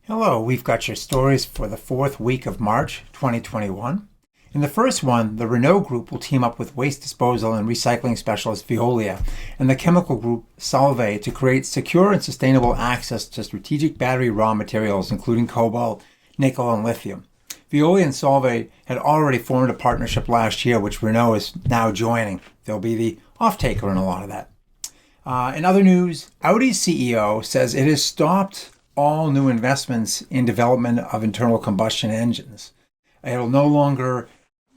Hello, we've got your stories for the fourth week of March 2021. In the first one, the Renault Group will team up with waste disposal and recycling specialist Veolia and the chemical group Solvay to create secure and sustainable access to strategic battery raw materials, including cobalt, nickel, and lithium. Veolia and Solvay had already formed a partnership last year, which Renault is now joining. They'll be the off-taker in a lot of that. In other news, Audi's CEO says it has stopped all new investments in development of internal combustion engines. It'll no longer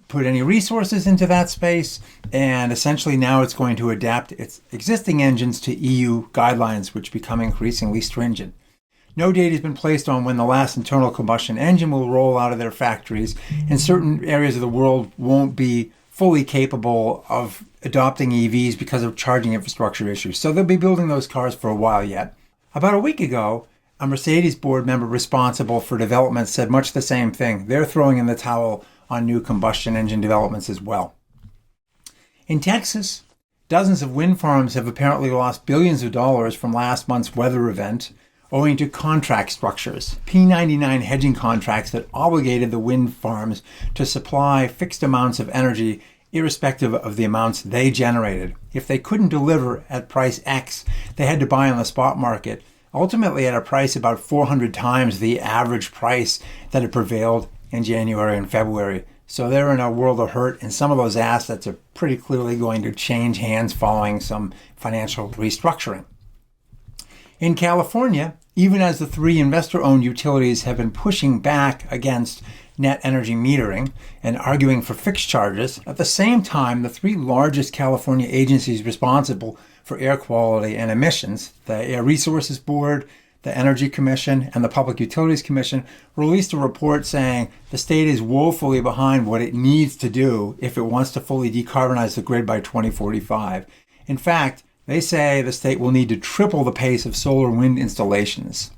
put any resources into that space, and essentially now it's going to adapt its existing engines to EU guidelines, which become increasingly stringent. No date has been placed on when the last internal combustion engine will roll out of their factories, and certain areas of the world won't be fully capable of adopting EVs because of charging infrastructure issues. So they'll be building those cars for a while yet. About a week ago, a Mercedes board member responsible for development said much the same thing. They're throwing in the towel on new combustion engine developments as well. In Texas, dozens of wind farms have apparently lost billions of dollars from last month's weather event, owing to contract structures, P99 hedging contracts that obligated the wind farms to supply fixed amounts of energy irrespective of the amounts they generated. If they couldn't deliver at price X, they had to buy on the spot market, ultimately at a price about 400 times the average price that had prevailed in January and February. So they're in a world of hurt, and some of those assets are pretty clearly going to change hands following some financial restructuring. In California, even as the three investor-owned utilities have been pushing back against net energy metering and arguing for fixed charges, at the same time, the three largest California agencies responsible for air quality and emissions, the Air Resources Board, the Energy Commission, and the Public Utilities Commission, released a report saying the state is woefully behind what it needs to do if it wants to fully decarbonize the grid by 2045. In fact, they say the state will need to triple the pace of solar and wind installations.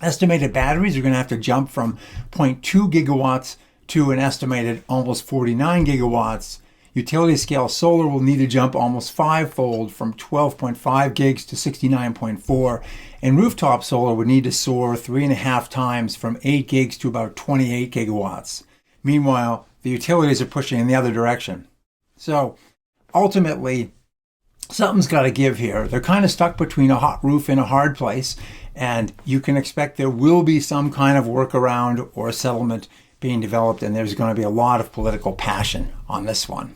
Estimated batteries are going to have to jump from zero point 0.2 gigawatts to an estimated almost 49 gigawatts. Utility scale solar will need to jump almost fivefold from 12.5 gigs to 69.4, and rooftop solar would need to soar 3.5 times from 8 gigs to about 28 gigawatts. Meanwhile, the utilities are pushing in the other direction. So ultimately, something's got to give here. They're kind of stuck between a hot roof and a hard place, and you can expect there will be some kind of workaround or settlement being developed, and there's going to be a lot of political passion on this one.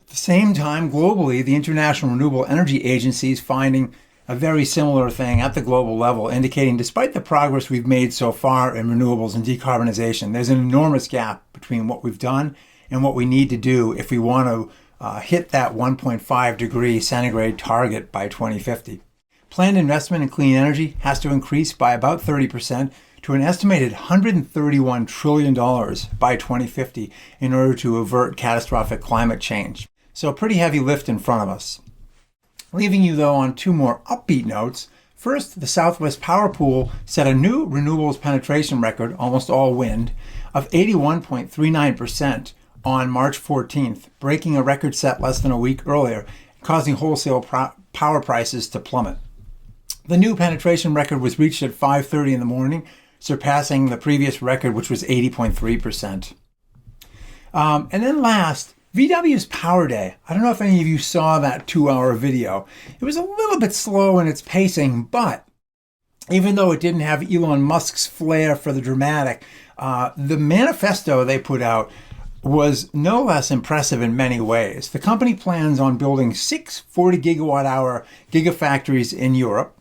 At the same time, globally, the International Renewable Energy Agency is finding a very similar thing at the global level, indicating despite the progress we've made so far in renewables and decarbonization, there's an enormous gap between what we've done and what we need to do if we want to hit that 1.5 degree centigrade target by 2050. Planned investment in clean energy has to increase by about 30% to an estimated $131 trillion by 2050 in order to avert catastrophic climate change. So a pretty heavy lift in front of us. Leaving you, though, on two more upbeat notes. First, the Southwest Power Pool set a new renewables penetration record, almost all wind, of 81.39%. on March 14th, breaking a record set less than a week earlier, causing wholesale power prices to plummet. The new penetration record was reached at 5:30 in the morning, surpassing the previous record, which was 80.3%. And then last, VW's Power Day. I don't know if any of you saw that 2-hour video. It was a little bit slow in its pacing, but even though it didn't have Elon Musk's flair for the dramatic, the manifesto they put out was no less impressive in many ways. The company plans on building 6 40-gigawatt-hour gigafactories in Europe,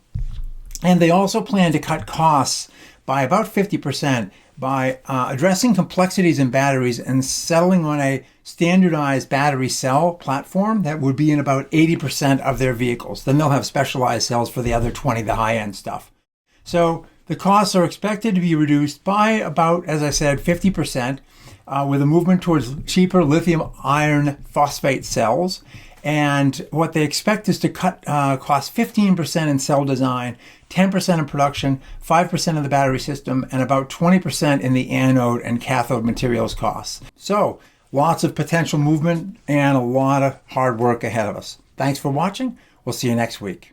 and they also plan to cut costs by about 50% by addressing complexities in batteries and settling on a standardized battery cell platform that would be in about 80% of their vehicles. Then they'll have specialized cells for the other 20, the high-end stuff. So the costs are expected to be reduced by about, as I said, 50%, with a movement towards cheaper lithium iron phosphate cells. And what they expect is to cut costs 15% in cell design, 10% in production, 5% in the battery system, and about 20% in the anode and cathode materials costs. So lots of potential movement and a lot of hard work ahead of us. Thanks for watching. We'll see you next week.